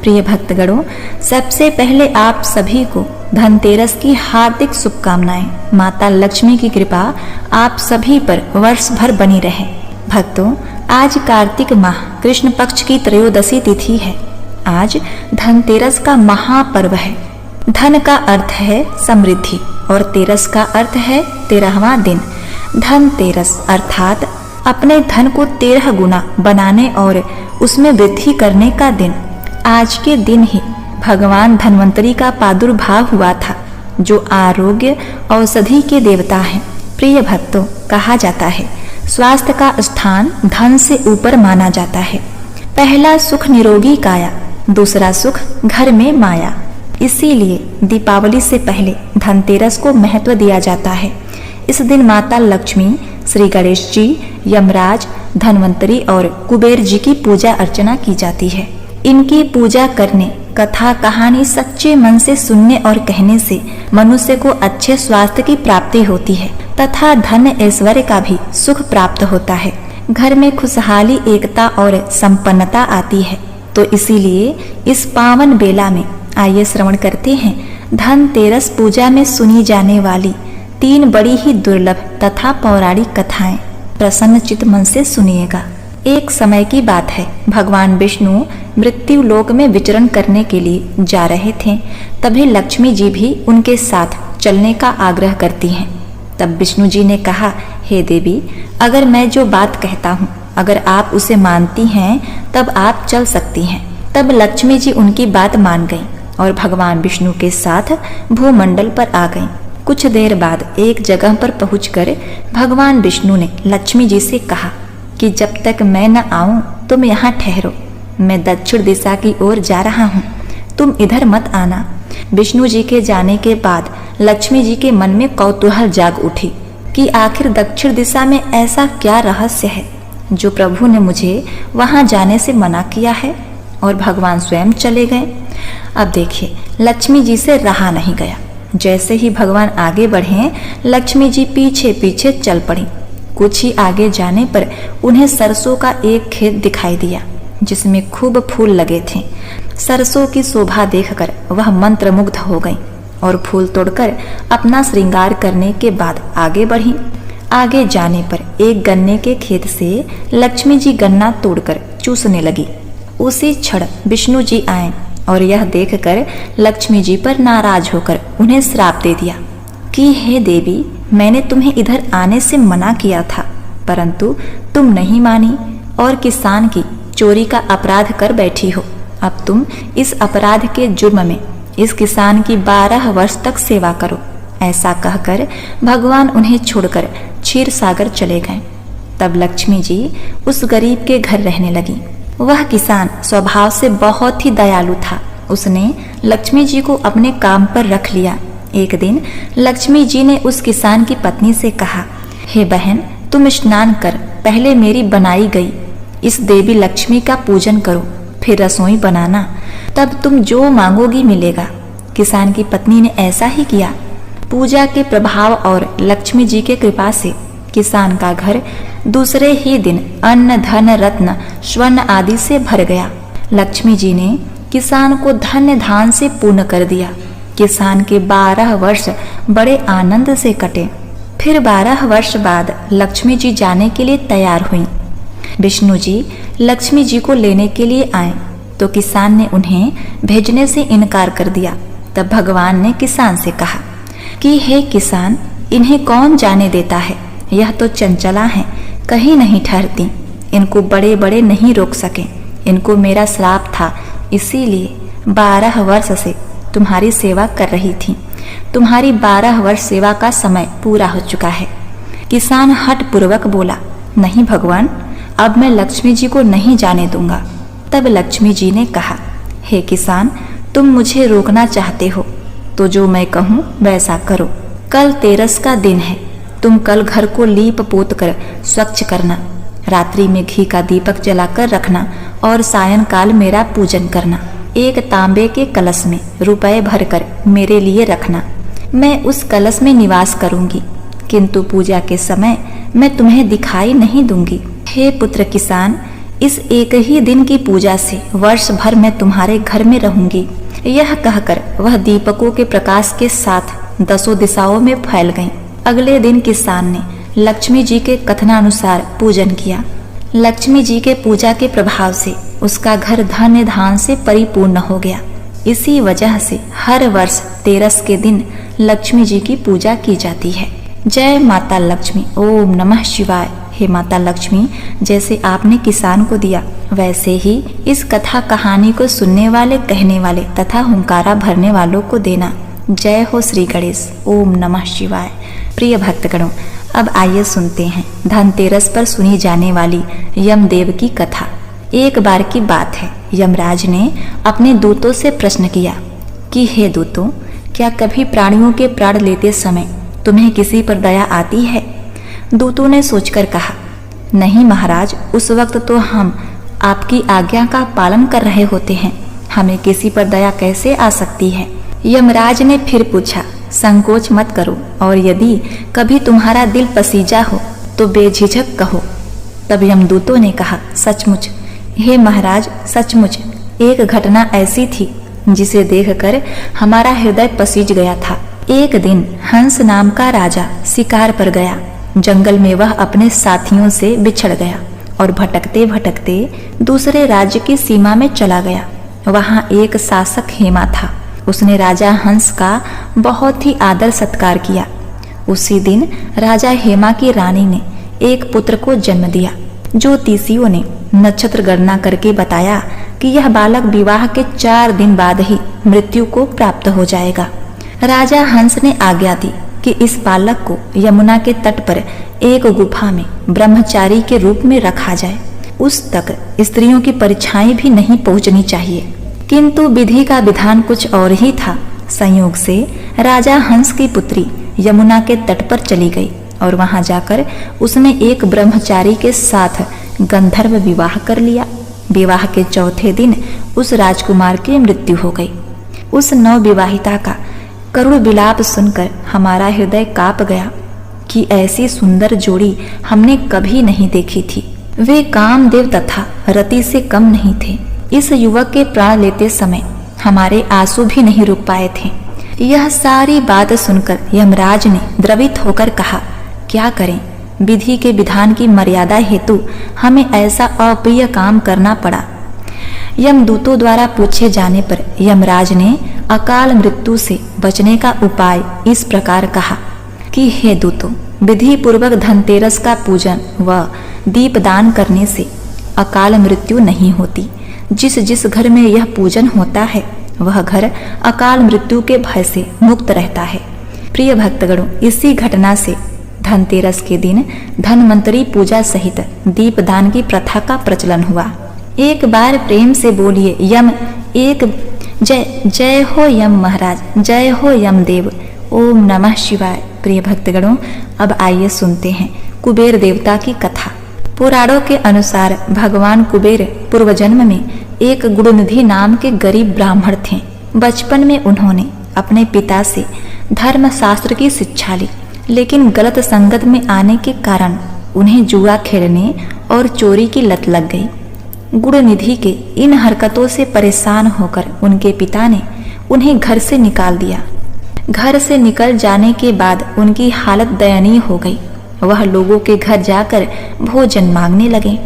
प्रिय भक्तगणों, सबसे पहले आप सभी को धनतेरस की हार्दिक शुभकामनाएं। माता लक्ष्मी की कृपा आप सभी पर वर्ष भर बनी रहे। भक्तों, आज कार्तिक माह कृष्ण पक्ष की त्रयोदशी तिथि है। आज धनतेरस का महापर्व है। धन का अर्थ है समृद्धि और तेरस का अर्थ है 13वां दिन। धनतेरस अर्थात अपने धन को 13 गुना बनाने और उसमें वृद्धि करने का दिन। आज के दिन ही भगवान धन्वंतरी का प्रादुर्भाव हुआ था, जो आरोग्य औषधि के देवता हैं। प्रिय भक्तों, कहा जाता है स्वास्थ्य का स्थान धन से ऊपर माना जाता है। पहला सुख निरोगी काया, दूसरा सुख घर में माया। इसीलिए दीपावली से पहले धनतेरस को महत्व दिया जाता है। इस दिन माता लक्ष्मी, श्री गणेश जी, यमराज, धन्वंतरी और कुबेर जी की पूजा अर्चना की जाती है। इनकी पूजा करने, कथा कहानी सच्चे मन से सुनने और कहने से मनुष्य को अच्छे स्वास्थ्य की प्राप्ति होती है तथा धन ऐश्वर्य का भी सुख प्राप्त होता है। घर में खुशहाली, एकता और संपन्नता आती है। तो इसीलिए इस पावन बेला में आइए श्रवण करते हैं धनतेरस पूजा में सुनी जाने वाली 3 बड़ी ही दुर्लभ तथा पौराणिक कथाएं। प्रसन्न चित्त मन से सुनिएगा। एक समय की बात है, भगवान विष्णु मृत्यु लोक में विचरण करने के लिए जा रहे थे। तभी लक्ष्मी जी भी उनके साथ चलने का आग्रह करती हैं। तब विष्णु जी ने कहा, हे देवी, अगर मैं जो बात कहता हूँ अगर आप उसे मानती हैं तब आप चल सकती हैं। तब लक्ष्मी जी उनकी बात मान गईं और भगवान विष्णु के साथ भूमंडल पर आ गईं। कुछ देर बाद एक जगह पर पहुंचकर भगवान विष्णु ने लक्ष्मी जी से कहा कि जब तक मैं न आऊं तुम यहाँ ठहरो। मैं दक्षिण दिशा की ओर जा रहा हूँ, तुम इधर मत आना। विष्णु जी के जाने के बाद लक्ष्मी जी के मन में कौतूहल जाग उठी कि आखिर दक्षिण दिशा में ऐसा क्या रहस्य है जो प्रभु ने मुझे वहां जाने से मना किया है। और भगवान स्वयं चले गए। अब देखिए, लक्ष्मी जी से रहा नहीं गया। जैसे ही भगवान आगे बढ़े, लक्ष्मी जी पीछे पीछे चल पड़ी। कुछ ही आगे जाने पर उन्हें सरसों का एक खेत दिखाई दिया जिसमें खूब फूल लगे थे। सरसों की शोभा देखकर वह मंत्रमुग्ध हो गई और फूल तोड़कर अपना श्रृंगार करने के बाद आगे बढ़ी। आगे जाने पर एक गन्ने के खेत से लक्ष्मी जी गन्ना तोड़कर चूसने लगी। उसी क्षण विष्णु जी आए और यह देखकर लक्ष्मी जी पर नाराज होकर उन्हें श्राप दे दिया कि हे देवी, मैंने तुम्हें इधर आने से मना किया था, परंतु तुम नहीं मानी और किसान की चोरी का अपराध कर बैठी हो। अब तुम इस अपराध के जुर्म में इस किसान की 12 वर्ष तक सेवा करो। ऐसा कहकर भगवान उन्हें छोड़कर क्षीर सागर चले गए। तब लक्ष्मी जी उस गरीब के घर रहने लगी। वह किसान स्वभाव से बहुत ही दयालु था। उसने लक्ष्मी जी को अपने काम पर रख लिया। एक दिन लक्ष्मी जी ने उस किसान की पत्नी से कहा, हे बहन, तुम स्नान कर पहले मेरी बनाई गई इस देवी लक्ष्मी का पूजन करो, फिर रसोई बनाना, तब तुम जो मांगोगी मिलेगा। किसान की पत्नी ने ऐसा ही किया। पूजा के प्रभाव और लक्ष्मी जी के कृपा से किसान का घर दूसरे ही दिन अन्न, धन, रत्न, स्वर्ण आदि से भर गया। लक्ष्मी जी ने किसान को धन्य धान से पूर्ण कर दिया। किसान के 12 वर्ष बड़े आनंद से कटे। फिर 12 वर्ष बाद लक्ष्मी जी जाने के लिए तैयार हुई। विष्णु जी लक्ष्मी जी को लेने के लिए आए तो किसान ने उन्हें भेजने से इनकार कर दिया। तब भगवान ने किसान से कहा कि हे किसान, इन्हें कौन जाने देता है, यह तो चंचला है, कहीं नहीं ठहरती, इनको बड़े बड़े नहीं रोक सके। इनको मेरा श्राप था, इसीलिए 12 वर्ष से तुम्हारी सेवा कर रही थी। तुम्हारी 12 वर्ष सेवा का समय पूरा हो चुका है। किसान हठ पूर्वक बोला, नहीं भगवान, अब मैं लक्ष्मी जी को नहीं जाने दूंगा। तब लक्ष्मी जी ने कहा, हे किसान, तुम मुझे रोकना चाहते हो तो जो मैं कहूँ वैसा करो। कल तेरस का दिन है, तुम कल घर को लीप पोत कर स्वच्छ करना, रात्रि में घी का दीपक जलाकर रखना और सायंकाल मेरा पूजन करना। एक तांबे के कलश में रुपए भरकर मेरे लिए रखना। मैं उस कलश में निवास करूंगी, किंतु पूजा के समय मैं तुम्हें दिखाई नहीं दूंगी। हे पुत्र किसान, इस एक ही दिन की पूजा से वर्ष भर मैं तुम्हारे घर में रहूंगी। यह कहकर वह दीपकों के प्रकाश के साथ 10 दिशाओं में फैल गईं। अगले दिन किसान ने लक्ष्मी जी के कथनानुसार पूजन किया। लक्ष्मी जी के पूजा के प्रभाव से उसका घर धन्य धान से परिपूर्ण हो गया। इसी वजह से हर वर्ष 13 के दिन लक्ष्मी जी की पूजा की जाती है। जय माता लक्ष्मी। ओम नमः शिवाय। हे माता लक्ष्मी, जैसे आपने किसान को दिया वैसे ही इस कथा कहानी को सुनने वाले, कहने वाले तथा हुंकारा भरने वालों को देना। जय हो श्री गणेश। ओम नमः शिवाय। प्रिय भक्तगणों, अब आइए सुनते हैं धनतेरस पर सुनी जाने वाली यमदेव की कथा। एक बार की बात है, यमराज ने अपने दूतों से प्रश्न किया कि हे दूतों, क्या कभी प्राणियों के प्राण लेते समय तुम्हें किसी पर दया आती है? दूतों ने सोचकर कहा, नहीं महाराज, उस वक्त तो हम आपकी आज्ञा का पालन कर रहे होते हैं, हमें किसी पर दया कैसे आ सकती है? यमराज ने फिर पूछा, संकोच मत करो, और यदि कभी तुम्हारा दिल पसीजा हो तो बेझिझक कहो। तब यमदूतों ने कहा, सचमुच हे महाराज, सचमुच एक घटना ऐसी थी जिसे देखकर हमारा हृदय पसीज गया था। एक दिन हंस नाम का राजा शिकार पर गया। जंगल में वह अपने साथियों से बिछड़ गया और भटकते भटकते दूसरे राज्य की सीमा में चला गया। वहाँ एक शासक हेमा था। उसने राजा हंस का बहुत ही आदर सत्कार किया। उसी दिन राजा हेमा की रानी ने एक पुत्र को जन्म दिया। ज्योतिषियों ने नक्षत्र गणना करके बताया कि यह बालक विवाह के 4 दिन बाद ही मृत्यु को प्राप्त हो जाएगा। राजा हंस ने आज्ञा दी कि इस बालक को यमुना के तट पर एक गुफा में ब्रह्मचारी के रूप में रखा जाए। उस तक स्त्रियों की परछाई भी नहीं पहुंचनी चाहिए। किंतु विधि का विधान कुछ और ही था। संयोग से राजा हंस की पुत्री यमुना के तट पर चली गई और वहां जाकर उसने एक ब्रह्मचारी के साथ गंधर्व विवाह कर लिया। विवाह के चौथे दिन उस राजकुमार की मृत्यु हो गई। उस नवविवाहिता का करुण विलाप सुनकर हमारा हृदय कांप गया कि ऐसी सुंदर जोड़ी हमने कभी नहीं देखी थी। वे कामदेव तथा रति से कम नहीं थे। इस युवक के प्राण लेते समय हमारे आंसू भी नहीं रुक पाए थे। यह सारी बात सुनकर यमराज ने द्रवित होकर कहा, क्या करें, विधि के विधान की मर्यादा हेतु हमें ऐसा अप्रिय काम करना पड़ा। यमदूतों द्वारा पूछे जाने पर यमराज ने अकाल मृत्यु से बचने का उपाय इस प्रकार कहा कि हे दूतों, विधि पूर्वक धनतेरस का पूजन व दीपदान करने से अकाल मृत्यु नहीं होती। जिस जिस घर में यह पूजन होता है वह घर अकाल मृत्यु के भय से मुक्त रहता है। प्रिय भक्तगणों, इसी घटना से धनतेरस के दिन धनवंतरी पूजा सहित दीपदान की प्रथा का प्रचलन हुआ। एक बार प्रेम से बोलिए यम एक जय। जय हो यम महाराज, जय हो यमदेव। ओम नमः शिवाय। प्रिय भक्तगणों, अब आइए सुनते हैं कुबेर देवता की कथा। पुराणों के अनुसार भगवान कुबेर पूर्व जन्म में एक गुणनिधि नाम के गरीब ब्राह्मण थे। बचपन में उन्होंने अपने पिता से धर्मशास्त्र की शिक्षा ली, लेकिन गलत संगत में आने के कारण उन्हें जुआ खेलने और चोरी की लत लग गई। गुणनिधि के इन हरकतों से परेशान होकर उनके पिता ने उन्हें घर से निकाल दिया। घर से निकल जाने के बाद उनकी हालत दयनीय हो गई। वह लोगों के घर जाकर भोजन मांगने लगे।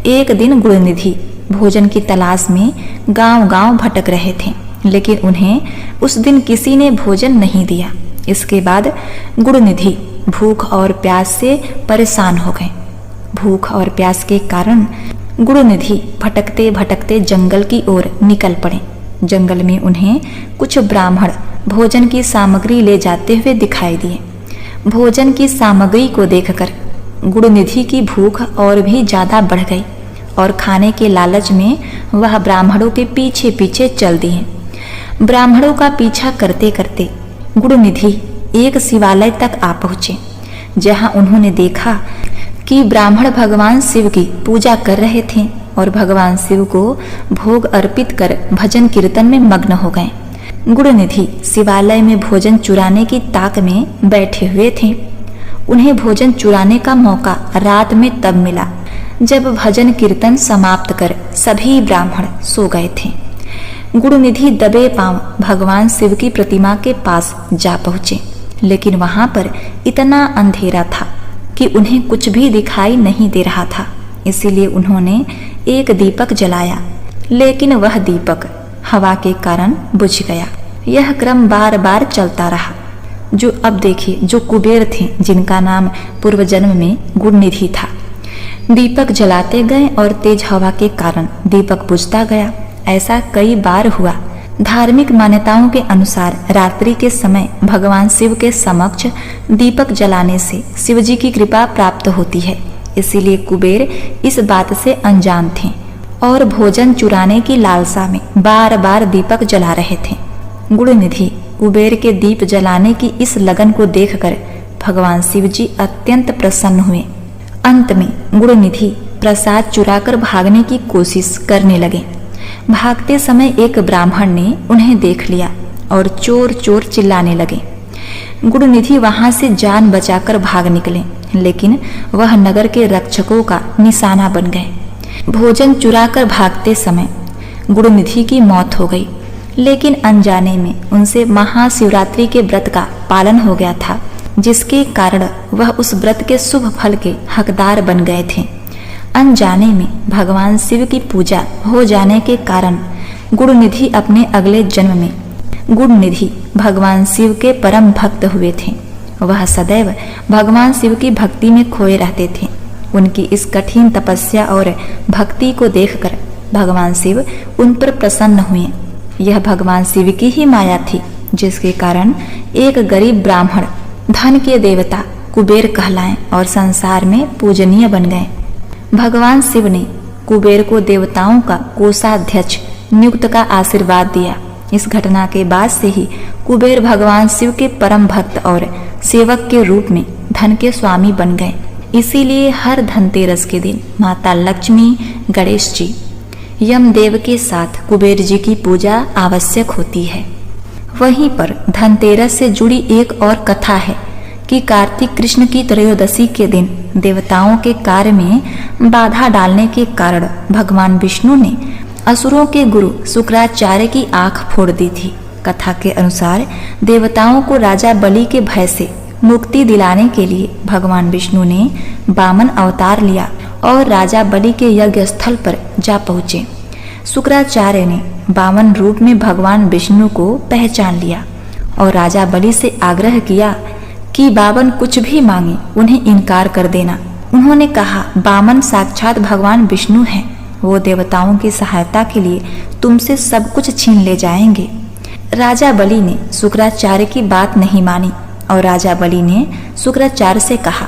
एक दिन गुणनिधि भोजन की तलाश में गांव-गांव भटक रहे थे, लेकिन उन्हें उस दिन किसी ने भोजन नहीं दिया। इसके बाद गुणनिधि भूख और प्यास से परेशान हो गए। भूख और प्यास के कारण गुणनिधि भटकते भटकते जंगल की ओर निकल पड़े। जंगल में उन्हें कुछ ब्राह्मण भोजन की सामग्री ले जाते हुए दिखाई दिए। भोजन की सामग्री को देखकर गुणनिधि की भूख और भी ज्यादा बढ़ गई और खाने के लालच में वह ब्राह्मणों के पीछे पीछे चल दिए। ब्राह्मणों का पीछा करते करते गुणनिधि एक शिवालय तक आ पहुंचे, जहां उन्होंने देखा कि ब्राह्मण भगवान शिव की पूजा कर रहे थे और भगवान शिव को भोग अर्पित कर भजन कीर्तन में मग्न हो गए। गुणनिधि शिवालय में भोजन चुराने की ताक में बैठे हुए थे। उन्हें भोजन चुराने का मौका रात में तब मिला जब भजन कीर्तन समाप्त कर सभी ब्राह्मण सो गए थे, गुरुनिधि दबे पांव भगवान शिव की प्रतिमा के पास जा पहुंचे, लेकिन वहां पर इतना अंधेरा था कि उन्हें कुछ भी दिखाई नहीं दे रहा था। इसीलिए उन्होंने एक दीपक जलाया, लेकिन वह दीपक हवा के कारण बुझ गया। यह क्रम बार बार चलता रहा। जो अब देखिए, जो कुबेर थे, जिनका नाम पूर्व जन्म में गुरुनिधि था, दीपक जलाते गए और तेज हवा के कारण दीपक बुझता गया। ऐसा कई बार हुआ। धार्मिक मान्यताओं के अनुसार रात्रि के समय भगवान शिव के समक्ष दीपक जलाने से शिव जी की कृपा प्राप्त होती है। इसीलिए कुबेर इस बात से अनजान थे और भोजन चुराने की लालसा में बार बार दीपक जला रहे थे। गुरुनिधि कुबेर के दीप जलाने की इस लगन को देखकर भगवान शिव जी अत्यंत प्रसन्न हुए। अंत में गुरुनिधि प्रसाद चुराकर भागने की कोशिश करने लगे। भागते समय एक ब्राह्मण ने उन्हें देख लिया और चोर चोर चिल्लाने लगे। गुरुनिधि वहां से जान बचाकर भाग निकले, लेकिन वह नगर के रक्षकों का निशाना बन गए। भोजन चुराकर भागते समय गुरुनिधि की मौत हो गई, लेकिन अनजाने में उनसे महाशिवरात्रि के व्रत का पालन हो गया था, जिसके कारण वह उस व्रत के शुभ फल के हकदार बन गए थे। अनजाने में भगवान शिव की पूजा हो जाने के कारण गुरुनिधि अपने अगले जन्म में गुरुनिधि भगवान शिव के परम भक्त हुए थे। वह सदैव भगवान शिव की भक्ति में खोए रहते थे। उनकी इस कठिन तपस्या और भक्ति को देखकर भगवान शिव उन पर प्रसन्न हुए। यह भगवान शिव की ही माया थी, जिसके कारण एक गरीब ब्राह्मण धन के देवता कुबेर कहलाए और संसार में पूजनीय बन गए। भगवान शिव ने कुबेर को देवताओं का कोषाध्यक्ष नियुक्त का आशीर्वाद दिया। इस घटना के बाद से ही कुबेर भगवान शिव के परम भक्त और सेवक के रूप में धन के स्वामी बन गए। इसीलिए हर धनतेरस के दिन माता लक्ष्मी, गणेश जी, यमदेव के साथ कुबेर जी की पूजा आवश्यक होती है। वहीं पर धनतेरस से जुड़ी एक और कथा है कि कार्तिक कृष्ण की त्रयोदशी के दिन देवताओं के कार्य में बाधा डालने के कारण भगवान विष्णु ने असुरों के गुरु शुक्राचार्य की आंख फोड़ दी थी। कथा के अनुसार देवताओं को राजा बलि के भय से मुक्ति दिलाने के लिए भगवान विष्णु ने वामन अवतार लिया और राजा बलि के यज्ञ स्थल पर जा पहुँचे। शुक्राचार्य ने वामन रूप में भगवान विष्णु को पहचान लिया और राजा बलि से आग्रह किया कि वामन कुछ भी मांगे उन्हें इनकार कर देना। उन्होंने कहा, वामन साक्षात भगवान विष्णु हैं, वो देवताओं की सहायता के लिए तुमसे सब कुछ छीन ले जाएंगे। राजा बलि ने शुक्राचार्य की बात नहीं मानी और राजा बलि ने शुक्राचार्य से कहा,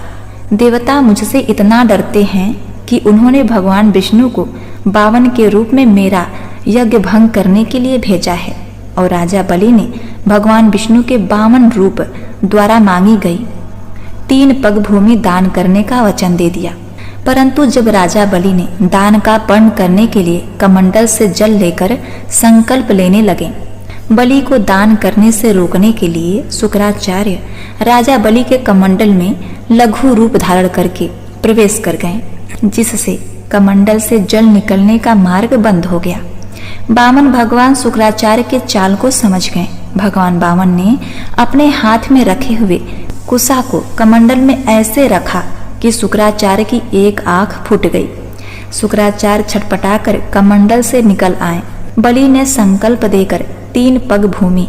देवता मुझसे इतना डरते हैं कि उन्होंने भगवान विष्णु को वामन के रूप में मेरा यज्ञ भंग करने के लिए भेजा है। और राजा बलि ने भगवान विष्णु के वामन रूप द्वारा मांगी गई 3 पग भूमि दान करने का वचन दे दिया। परंतु जब राजा बलि ने दान का पर्ण करने के लिए कमंडल से जल लेकर संकल्प लेने लगे, बलि को दान करने से रोकने के लिए शुक्राचार्य राजा बलि के कमंडल में लघु रूप धारण करके प्रवेश कर गए, जिससे कमंडल से जल निकलने का मार्ग बंद हो गया। वामन भगवान शुक्राचार्य के चाल को समझ गए। भगवान वामन ने अपने हाथ में रखे हुए कुशा को कमंडल में ऐसे रखा कि शुक्राचार्य की एक आंख फूट गई। शुक्राचार्य छटपटाकर कमंडल से निकल आए। बलि ने संकल्प देकर 3 पग भूमि।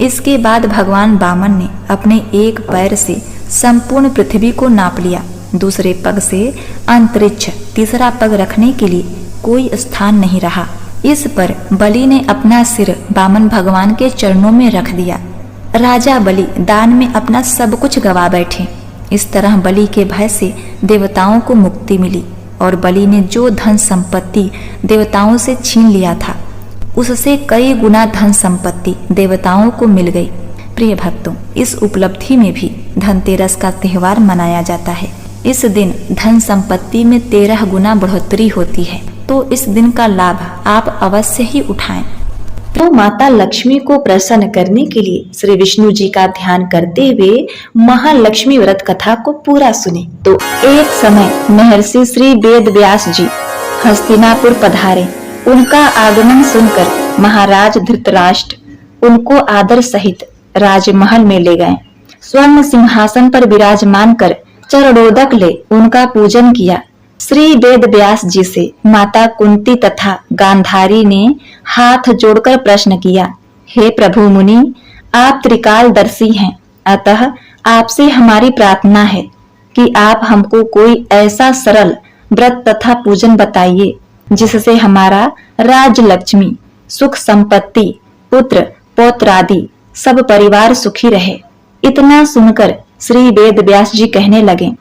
इसके बाद भगवान वामन ने अपने एक पैर से संपूर्ण पृथ्वी को नाप लिया, दूसरे पग से अंतरिक्ष, तीसरा पग रखने के लिए कोई स्थान नहीं रहा। इस पर बलि ने अपना सिर वामन भगवान के चरणों में रख दिया। राजा बलि दान में अपना सब कुछ गवा बैठे। इस तरह बलि के भय से देवताओं को मुक्ति मिली और बलि ने जो धन संपत्ति देवताओं से छीन लिया था, उससे कई गुना धन संपत्ति देवताओं को मिल गई। प्रिय भक्तों, इस उपलब्धि में भी धनतेरस का त्योहार मनाया जाता है। इस दिन धन संपत्ति में 13 गुना बढ़ोतरी होती है, तो इस दिन का लाभ आप अवश्य ही उठाएं। तो माता लक्ष्मी को प्रसन्न करने के लिए श्री विष्णु जी का ध्यान करते हुए महालक्ष्मी व्रत कथा को पूरा सुने। तो एक समय महर्षि श्री वेद व्यास जी हस्तिनापुर पधारे। उनका आगमन सुनकर महाराज धृतराष्ट्र उनको आदर सहित राजमहल में ले गए। स्वर्ण सिंहासन पर विराजमान कर चरणोदक ले उनका पूजन किया। श्री वेद व्यास जी से माता कुंती तथा गांधारी ने हाथ जोड़कर प्रश्न किया, हे प्रभु मुनि, आप त्रिकालदर्शी हैं, अतः आपसे हमारी प्रार्थना है कि आप हमको कोई ऐसा सरल व्रत तथा पूजन बताइए जिससे हमारा राज लक्ष्मी, सुख संपत्ति, पुत्र पौत्रादि सब परिवार सुखी रहे। इतना सुनकर श्री वेद व्यास जी कहने लगे,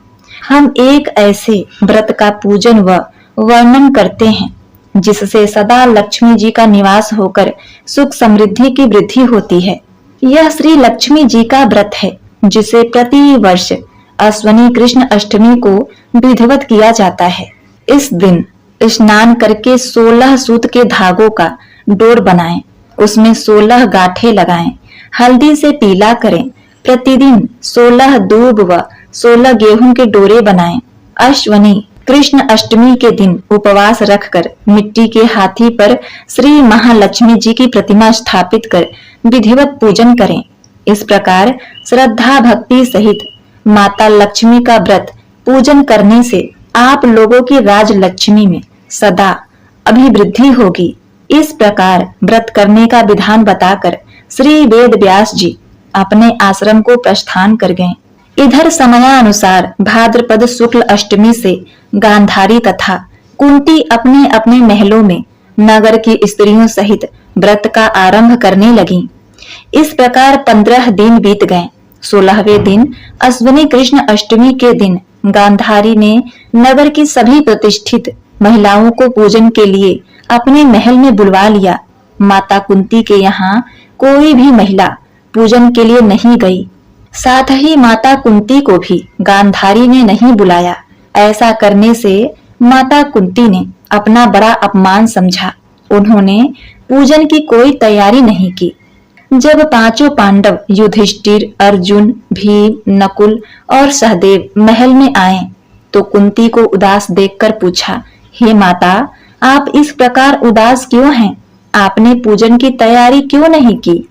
हम एक ऐसे व्रत का पूजन व वर्णन करते हैं जिससे सदा लक्ष्मी जी का निवास होकर सुख समृद्धि की वृद्धि होती है। यह श्री लक्ष्मी जी का व्रत है जिसे प्रति वर्ष अश्वनी कृष्ण अष्टमी को विधिवत किया जाता है। इस दिन स्नान करके 16 सूत के धागों का डोर बनाएं, उसमें 16 गांठें लगाएं, हल्दी से पीला करें। प्रतिदिन 16 दूब व 16 गेहूं के डोरे बनाएं। अश्वनी कृष्ण अष्टमी के दिन उपवास रखकर मिट्टी के हाथी पर श्री महालक्ष्मी जी की प्रतिमा स्थापित कर विधिवत पूजन करें। इस प्रकार श्रद्धा भक्ति सहित माता लक्ष्मी का व्रत पूजन करने से आप लोगों की राज लक्ष्मी में सदा अभिवृद्धि होगी। इस प्रकार व्रत करने का विधान बताकर श्री वेद व्यास जी अपने आश्रम को प्रस्थान कर गए। इधर समयानुसार भाद्रपद शुक्ल अष्टमी से गांधारी तथा कुंती अपने अपने महलों में नगर की स्त्रियों सहित व्रत का आरंभ करने लगी। इस प्रकार 15 दिन बीत गए। 16वें दिन अश्विनी कृष्ण अष्टमी के दिन गांधारी ने नगर की सभी प्रतिष्ठित महिलाओं को पूजन के लिए अपने महल में बुलवा लिया। माता कुंती के यहाँ कोई भी महिला पूजन के लिए नहीं गई। साथ ही माता कुंती को भी गांधारी ने नहीं बुलाया। ऐसा करने से माता कुंती ने अपना बड़ा अपमान समझा। उन्होंने पूजन की कोई तैयारी नहीं की। जब पांचों पांडव युधिष्ठिर, अर्जुन, भीम, नकुल और सहदेव महल में आए तो कुंती को उदास देखकर पूछा, हे माता, आप इस प्रकार उदास क्यों हैं? आपने पूजन की तैयारी क्यों नहीं की?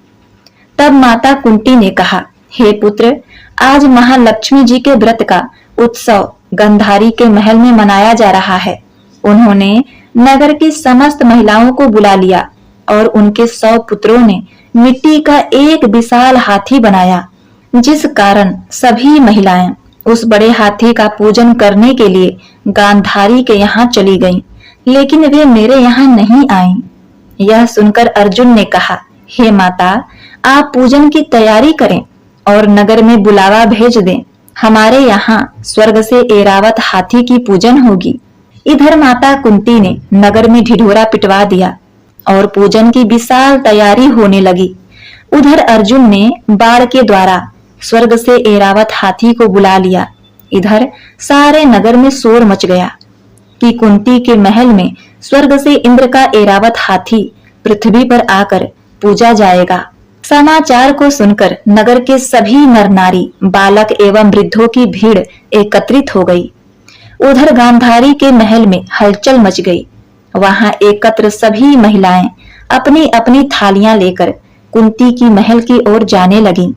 तब माता कुंती ने कहा, हे पुत्र, आज महालक्ष्मी जी के व्रत का उत्सव गांधारी के महल में मनाया जा रहा है। उन्होंने नगर की समस्त महिलाओं को बुला लिया और उनके 100 पुत्रों ने मिट्टी का एक विशाल हाथी बनाया, जिस कारण सभी महिलाएं उस बड़े हाथी का पूजन करने के लिए गांधारी के यहाँ चली गईं, लेकिन वे मेरे यहाँ नहीं आईं। यह सुनकर अर्जुन ने कहा, हे माता, आप पूजन की तैयारी करें और नगर में बुलावा भेज दें। हमारे यहाँ स्वर्ग से ऐरावत हाथी की पूजन होगी। इधर माता कुंती ने नगर में ढिढोरा पिटवा दिया और पूजन की विशाल तैयारी होने लगी। उधर अर्जुन ने बाण के द्वारा स्वर्ग से ऐरावत हाथी को बुला लिया। इधर सारे नगर में शोर मच गया कि कुंती के महल में स्वर्ग से इंद्र का ऐरावत हाथी पृथ्वी पर आकर पूजा जाएगा। समाचार को सुनकर नगर के सभी नर नारी, बालक एवं वृद्धों की भीड़ एकत्रित हो गई। उधर गांधारी के महल में हलचल मच गई। वहां एकत्र सभी महिलाएं अपनी अपनी थालियां लेकर कुंती की महल की ओर जाने लगीं।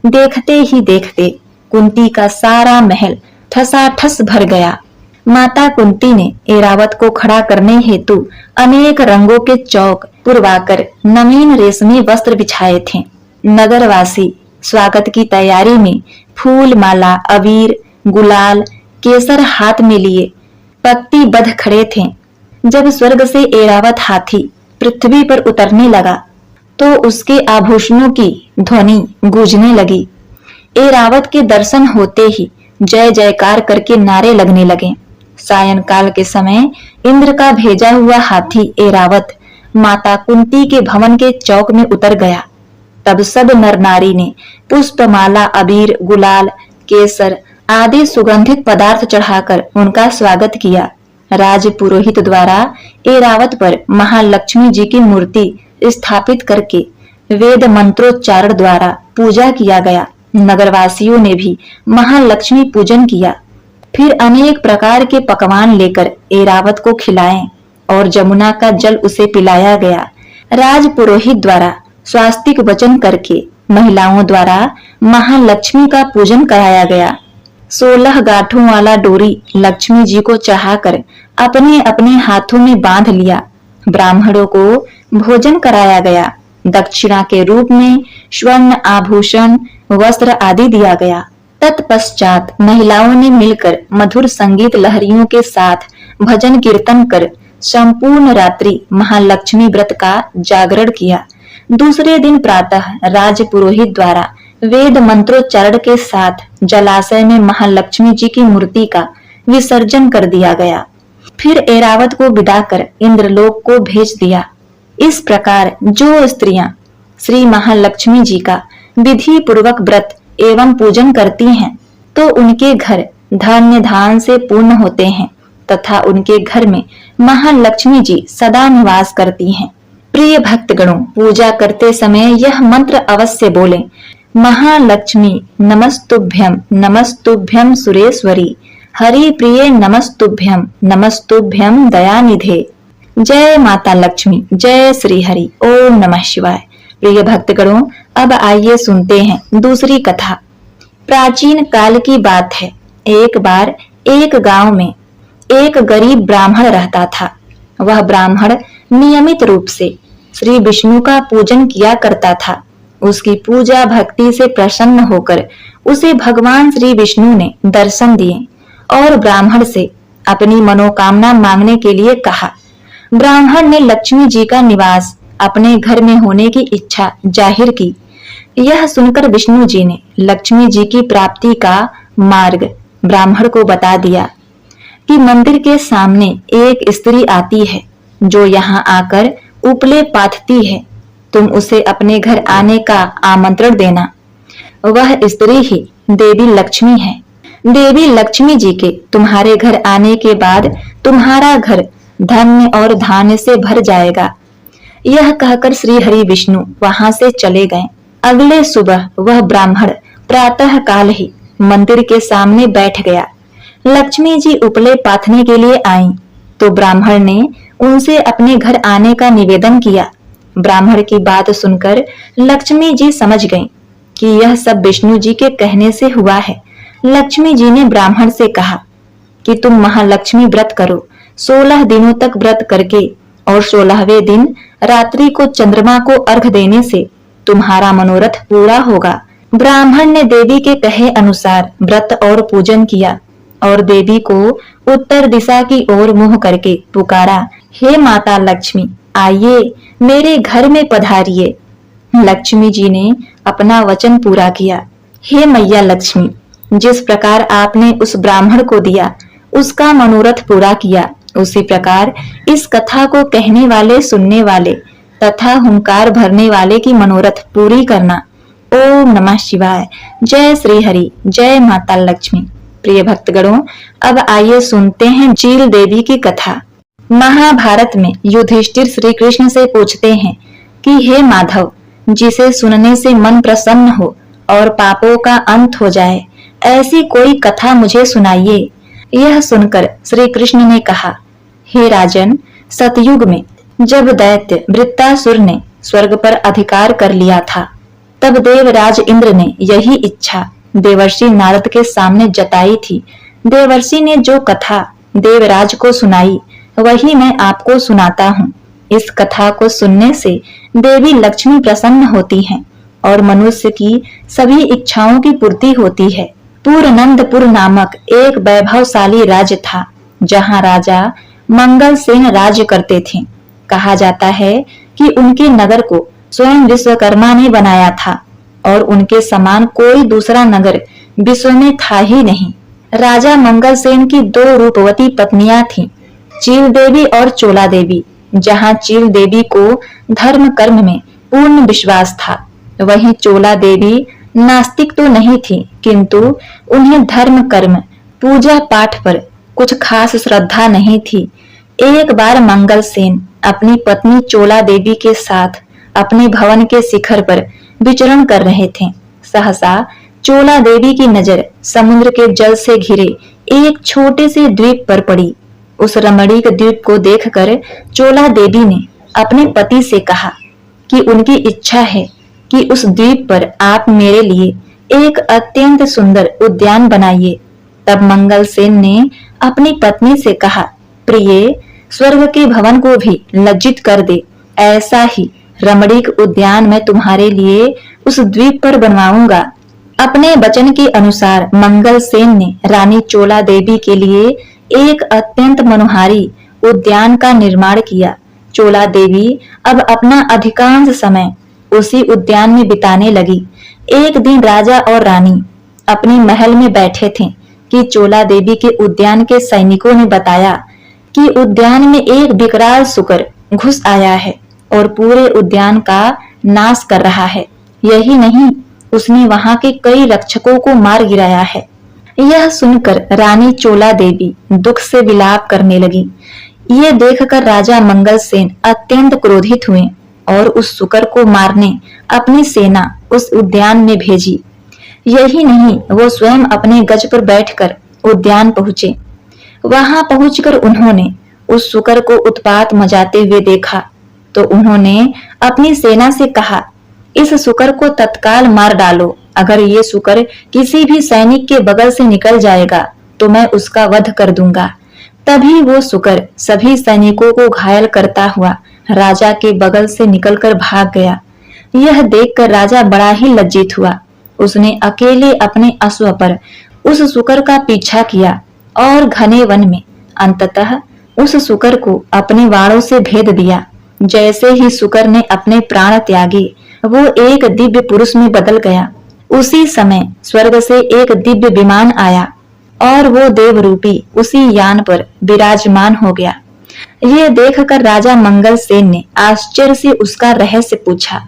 देखते ही देखते कुंती का सारा महल ठसाठस भर गया। माता कुंती ने ऐरावत को खड़ा करने हेतु अनेक रंगों के चौक पुरवाकर नवीन रेशमी वस्त्र बिछाए थे। नगरवासी स्वागत की तैयारी में फूल माला, अबीर, गुलाल, केसर हाथ में लिए पंक्तिबद्ध खड़े थे। जब स्वर्ग से ऐरावत हाथी पृथ्वी पर उतरने लगा तो उसके आभूषणों की ध्वनि गूंजने लगी। ऐरावत के दर्शन होते ही जय जयकार करके नारे लगने लगे। सायंकाल के समय इंद्र का भेजा हुआ हाथी ऐरावत माता कुंती के भवन के चौक में उतर गया। तब सब नर नारी ने पुष्पमाला, अबीर, गुलाल, केसर आदि सुगंधित पदार्थ चढ़ाकर उनका स्वागत किया। राज पुरोहित द्वारा ऐरावत पर महालक्ष्मी जी की मूर्ति स्थापित करके वेद मंत्रोच्चारण द्वारा पूजा किया गया। नगरवासियों ने भी महालक्ष्मी पूजन किया। फिर अनेक प्रकार के पकवान लेकर ऐरावत को खिलाएं और जमुना का जल उसे पिलाया गया। राज पुरोहित द्वारा स्वास्तिक वचन करके महिलाओं द्वारा महालक्ष्मी का पूजन कराया गया। 16 गांठों वाला डोरी लक्ष्मी जी को चढ़ाकर अपने अपने हाथों में बांध लिया। ब्राह्मणों को भोजन कराया गया। दक्षिणा के रूप में स्वर्ण आभूषण, वस्त्र आदि दिया गया। तत्पश्चात महिलाओं ने मिलकर मधुर संगीत लहरियों के साथ भजन कीर्तन कर संपूर्ण रात्रि महालक्ष्मी व्रत का जागरण किया। दूसरे दिन प्रातः राज पुरोहित द्वारा वेद मंत्रोच्चारण के साथ जलाशय में महालक्ष्मी जी की मूर्ति का विसर्जन कर दिया गया। फिर ऐरावत को विदा कर इंद्रलोक को भेज दिया। इस प्रकार जो स्त्रियां श्री महालक्ष्मी जी का विधि पूर्वक व्रत एवं पूजन करती हैं, तो उनके घर धन्य धान से पूर्ण होते हैं तथा उनके घर में महालक्ष्मी जी सदा निवास करती हैं। प्रिय भक्तगणों, पूजा करते समय यह मंत्र अवश्य बोलें। महालक्ष्मी नमस्तुभ्यं नमस्तुभ्यं सुरेश्वरी, हरि प्रिय नमस्तुभ्यं नमस्तुभ्यं दयानिधे। जय माता लक्ष्मी, जय श्री हरि। ओम नमः शिवाय। प्रिय भक्तगणों, अब आइए सुनते हैं दूसरी कथा। प्राचीन काल की बात है। एक बार एक गांव में एक गरीब ब्राह्मण रहता था। वह ब्राह्मण नियमित रूप से श्री विष्णु का पूजन किया करता था। उसकी पूजा भक्ति से प्रसन्न होकर उसे भगवान श्री विष्णु ने दर्शन दिए और ब्राह्मण से अपनी मनोकामना मांगने के लिए कहा। ब्राह्मण ने लक्ष्मी जी का निवास अपने घर में होने की इच्छा जाहिर की। यह सुनकर विष्णु जी ने लक्ष्मी जी की प्राप्ति का मार्ग ब्राह्मण को बता दिया कि मंदिर के सामने एक स्त्री आती है जो यहाँ आकर उपले पाथती है। तुम उसे अपने घर आने का आमंत्रण देना। वह स्त्री ही देवी लक्ष्मी है। देवी लक्ष्मी जी के तुम्हारे घर आने के बाद तुम्हारा घर धन्य और धान्य से भर जाएगा। यह कहकर श्री हरि विष्णु वहां से चले गए। अगले सुबह वह ब्राह्मण प्रातः काल ही मंदिर के सामने बैठ गया। लक्ष्मी जी उपले पाथने के लिए आईं, तो ब्राह्मण ने उनसे अपने घर आने का निवेदन किया। ब्राह्मण की बात सुनकर लक्ष्मी जी समझ गईं कि यह सब विष्णु जी के कहने से हुआ है। लक्ष्मी जी ने ब्राह्मण से कहा कि तुम महालक्ष्मी व्रत करो। 16 दिनों तक व्रत करके और 16वें दिन रात्रि को चंद्रमा को अर्घ देने से तुम्हारा मनोरथ पूरा होगा। ब्राह्मण ने देवी के कहे अनुसार व्रत और पूजन किया और देवी को उत्तर दिशा की ओर मुंह करके पुकारा, हे माता लक्ष्मी, आइए मेरे घर में पधारिए। लक्ष्मी जी ने अपना वचन पूरा किया। हे मैया लक्ष्मी, जिस प्रकार आपने उस ब्राह्मण को दिया उसका मनोरथ पूरा किया, उसी प्रकार इस कथा को कहने वाले, सुनने वाले तथा हुंकार भरने वाले की मनोरथ पूरी करना। ओम नमः शिवाय। जय श्री हरि, जय माता लक्ष्मी। प्रिय भक्तगणों, अब आइए सुनते हैं चील देवी की कथा। महाभारत में युधिष्ठिर श्री कृष्ण से पूछते हैं कि हे माधव, जिसे सुनने से मन प्रसन्न हो और पापों का अंत हो जाए, ऐसी कोई कथा मुझे सुनाइए। यह सुनकर श्री कृष्ण ने कहा, हे राजन, सतयुग में जब दैत्य वृत्तासुर ने स्वर्ग पर अधिकार कर लिया था, तब देवराज इंद्र ने यही इच्छा देवर्षि नारद के सामने जताई थी। देवर्षि ने जो कथा देवराज को सुनाई वही मैं आपको सुनाता हूँ। इस कथा को सुनने से देवी लक्ष्मी प्रसन्न होती हैं और मनुष्य की सभी इच्छाओं की पूर्ति होती है। पूर्णनंदपुर नामक एक वैभवशाली राज्य था, जहाँ राजा मंगल सेन राज्य करते थे। कहा जाता है कि उनके नगर को स्वयं विश्वकर्मा ने बनाया था और उनके समान कोई दूसरा नगर विश्व में था ही नहीं। राजा मंगल सेन की 2 रूपवती पत्नियां थीं, चील देवी और चोला देवी। जहाँ चील देवी को धर्म कर्म में पूर्ण विश्वास था, वहीं चोला देवी नास्तिक तो नहीं थी, किंतु उन्हें धर्म कर्म, पूजा पाठ पर कुछ खास श्रद्धा नहीं थी। एक बार मंगल सेन अपनी पत्नी चोला देवी के साथ अपने भवन के शिखर पर विचरण कर रहे थे। सहसा चोला देवी की नजर समुद्र के जल से घिरे एक छोटे से द्वीप पर पड़ी। उस रमणीक द्वीप को देखकर चोला देवी ने अपने पति से कहा कि उनकी इच्छा है कि उस द्वीप पर आप मेरे लिए एक अत्यंत सुंदर उद्यान बनाइए। तब मंगल सेन ने अपनी पत्नी से कहा, प्रिय, स्वर्ग के भवन को भी लज्जित कर दे, ऐसा ही रमणीक उद्यान मैं तुम्हारे लिए उस द्वीप पर बनवाऊंगा। अपने वचन के अनुसार मंगल सेन ने रानी चोला देवी के लिए एक अत्यंत मनोहारी उद्यान का निर्माण किया। चोला देवी अब अपना अधिकांश समय उसी उद्यान में बिताने लगी। एक दिन राजा और रानी अपने महल में बैठे थे कि चोला देवी के उद्यान के सैनिकों ने बताया कि उद्यान में एक विकराल शुकर घुस आया है और पूरे उद्यान का नाश कर रहा है। यही नहीं, उसने वहां के कई रक्षकों को मार गिराया है। यह सुनकर रानी चोला देवी दुख से विलाप करने लगी। ये देखकर राजा मंगल सेन अत्यंत क्रोधित हुए और उस शुकर को मारने अपनी सेना उस उद्यान में भेजी। यही नहीं, वो स्वयं अपने गज पर बैठकर उद्यान पहुंचे। वहां पहुंचकर उन्होंने उस शुकर को उत्पात मचाते हुए देखा तो उन्होंने अपनी सेना से कहा, इस शुकर को तत्काल मार डालो। अगर ये शुकर किसी भी सैनिक के बगल से निकल जाएगा तो मैं उसका वध कर दूंगा। तभी वो शुकर सभी सैनिकों को घायल करता हुआ राजा के बगल से निकलकर भाग गया। यह देखकर राजा बड़ा ही लज्जित हुआ। उसने अकेले अपने अश्व पर उस शुकर का पीछा किया और घने वन में अंततः उस शुकर को अपने वाणों से भेद दिया। जैसे ही शुकर ने अपने प्राण त्यागे, वो एक दिव्य पुरुष में बदल गया। उसी समय स्वर्ग से एक दिव्य विमान आया और वो देव रूपी उसी यान पर विराजमान हो गया। ये देखकर राजा मंगल सेन ने आश्चर्य से उसका रहस्य पूछा।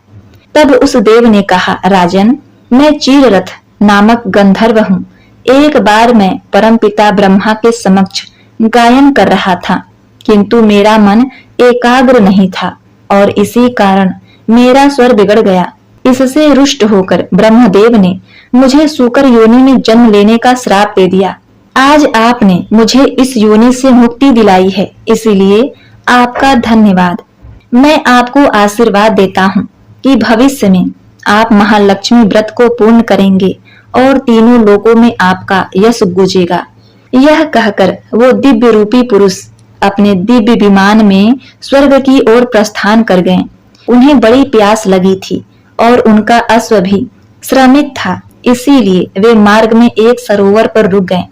तब उस देव ने कहा, राजन, मैं चीररथ नामक गंधर्व हूँ। एक बार मैं परमपिता ब्रह्मा के समक्ष गायन कर रहा था, किंतु मेरा मन एकाग्र नहीं था और इसी कारण मेरा स्वर बिगड़ गया। इससे रुष्ट होकर ब्रह्मदेव ने मुझे सूकर योनि में जन्म लेने का श्राप दे दिया। आज आपने मुझे इस योनि से मुक्ति दिलाई है, इसीलिए आपका धन्यवाद। मैं आपको आशीर्वाद देता हूँ कि भविष्य में आप महालक्ष्मी व्रत को पूर्ण करेंगे और तीनों लोकों में आपका यश गूंजेगा। यह कहकर वो दिव्य रूपी पुरुष अपने दिव्य विमान में स्वर्ग की ओर प्रस्थान कर गए। उन्हें बड़ी प्यास लगी थी और उनका अश्व भी श्रमित था, इसीलिए वे मार्ग में एक सरोवर पर रुक गए।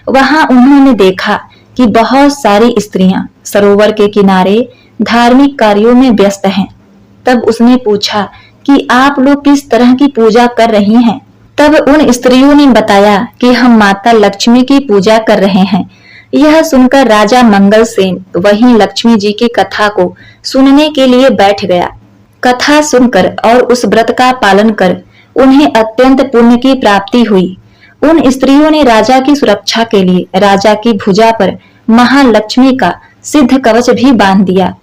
वहां उन्होंने देखा कि बहुत सारी स्त्रियां सरोवर के किनारे धार्मिक कार्यों में व्यस्त हैं। तब उसने पूछा कि आप लोग किस तरह की पूजा कर रही हैं? तब उन स्त्रियों ने बताया कि हम माता लक्ष्मी की पूजा कर रहे हैं। यह सुनकर राजा मंगल सेन वहीं लक्ष्मी जी की कथा को सुनने के लिए बैठ गया। कथा सुनकर और उस व्रत का पालन कर उन्हें अत्यंत पुण्य की प्राप्ति हुई। उन स्त्रियों ने राजा की सुरक्षा के लिए राजा की भुजा पर महालक्ष्मी का सिद्ध कवच भी बांध दिया।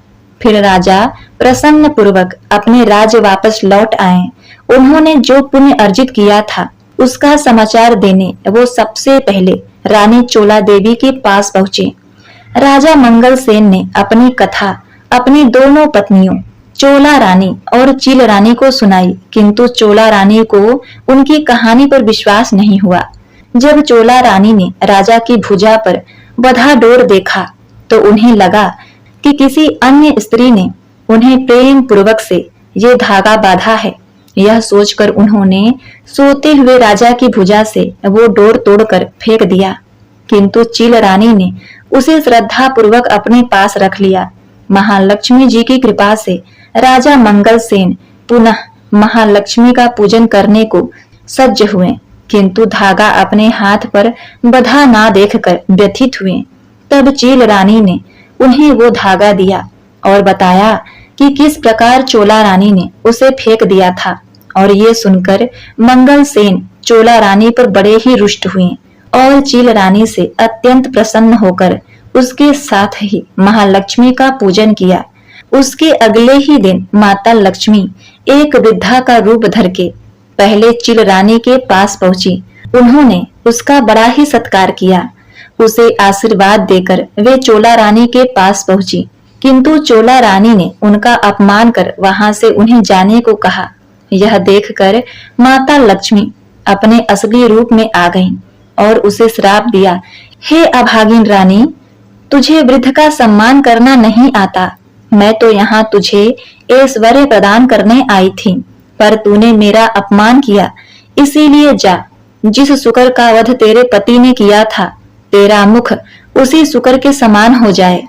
फिर राजा प्रसन्न पूर्वक अपने राज्य वापस लौट आए। उन्होंने जो पुण्य अर्जित किया था उसका समाचार देने वो सबसे पहले रानी चोला देवी के पास पहुंचे। राजा मंगल सेन ने अपनी कथा अपनी दोनों पत्नियों चोला रानी और चील रानी को सुनाई, किंतु चोला रानी को उनकी कहानी पर विश्वास नहीं हुआ। जब चोला रानी ने राजा की भुजा पर बंधा डोर देखा तो उन्हें लगा कि किसी अन्य स्त्री ने उन्हें प्रेम पूर्वक से ये धागा बांधा है। यह सोचकर उन्होंने सोते हुए राजा की भुजा से वो डोर तोड़कर फेंक दिया, किंतु चील रानी ने उसे श्रद्धा पूर्वक अपने पास रख लिया। महालक्ष्मी जी की कृपा से राजा मंगल सेन पुनः महालक्ष्मी का पूजन करने को सज्ज हुए, किंतु धागा अपने हाथ पर बंधा ना देखकर व्यथित हुए। तब चील रानी ने उन्हें वो धागा दिया और बताया कि किस प्रकार चोला रानी ने उसे फेंक दिया था। और ये सुनकर मंगल सेन चोला रानी पर बड़े ही रुष्ट हुए और चील रानी से अत्यंत प्रसन्न होकर उसके साथ ही महालक्ष्मी का पूजन किया। उसके अगले ही दिन माता लक्ष्मी एक वृद्धा का रूप धर के पहले चिल रानी के पास पहुंची। उन्होंने उसका बड़ा ही सत्कार किया। उसे आशीर्वाद देकर वे चोला रानी के पास पहुंची, किंतु चोला रानी ने उनका अपमान कर वहां से उन्हें जाने को कहा। यह देखकर माता लक्ष्मी अपने असली रूप में आ गईं और उसे श्राप दिया, हे अभागिन रानी, तुझे वृद्ध का सम्मान करना नहीं आता। मैं तो यहाँ तुझे ऐश्वर्य प्रदान करने आई थी, पर तूने मेरा अपमान किया। इसीलिए जा, जिस शुकर का वध तेरे पति ने किया था, तेरा मुख उसी शुकर के समान हो जाए।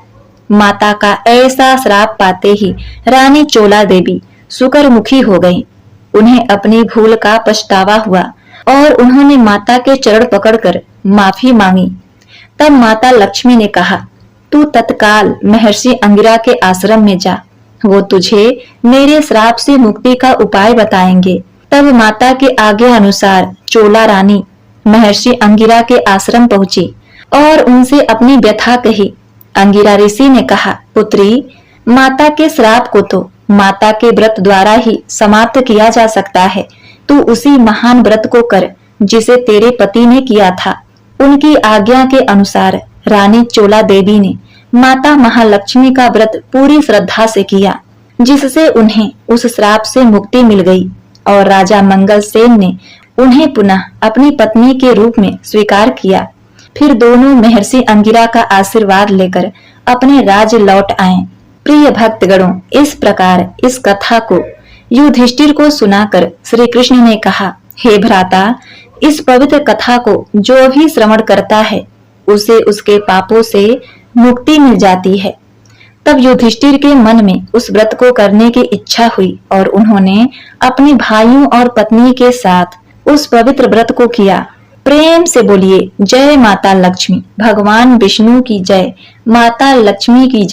माता का ऐसा श्राप पाते ही रानी चोला देवी शुकर मुखी हो गई। उन्हें अपनी भूल का पछतावा हुआ और उन्होंने माता के चरण पकड़कर माफी मांगी। तब माता लक्ष्मी ने कहा, तू तत्काल महर्षि अंगिरा के आश्रम में जा, वो तुझे मेरे श्राप से मुक्ति का उपाय बताएंगे। तब माता के आज्ञा अनुसार चोला रानी महर्षि अंगिरा के आश्रम पहुंची और उनसे अपनी व्यथा कही। अंगिरा ऋषि ने कहा, पुत्री, माता के श्राप को तो माता के व्रत द्वारा ही समाप्त किया जा सकता है। तू उसी महान व्रत को कर जिसे तेरे पति ने किया था। उनकी आज्ञा के अनुसार रानी चोला देवी ने माता महालक्ष्मी का व्रत पूरी श्रद्धा से किया, जिससे उन्हें उस श्राप से मुक्ति मिल गई और राजा मंगल सेन ने उन्हें पुनः अपनी पत्नी के रूप में स्वीकार किया। फिर दोनों महर्षि अंगिरा का आशीर्वाद लेकर अपने राज्य लौट आए। प्रिय भक्तगणों, इस प्रकार इस कथा को युधिष्ठिर को सुनाकर श्री कृष्ण ने कहा, हे भ्राता, इस पवित्र कथा को जो भी श्रवण करता है उसे उसके पापों से मुक्ति मिल जाती है। तब युधिष्ठिर के मन में उस व्रत को करने की इच्छा हुई और उन्होंने अपने भाइयों और पत्नी के साथ उस पवित्र व्रत को किया। प्रेम से बोलिए, जय माता लक्ष्मी। भगवान विष्णु की जय, माता लक्ष्मी की जय।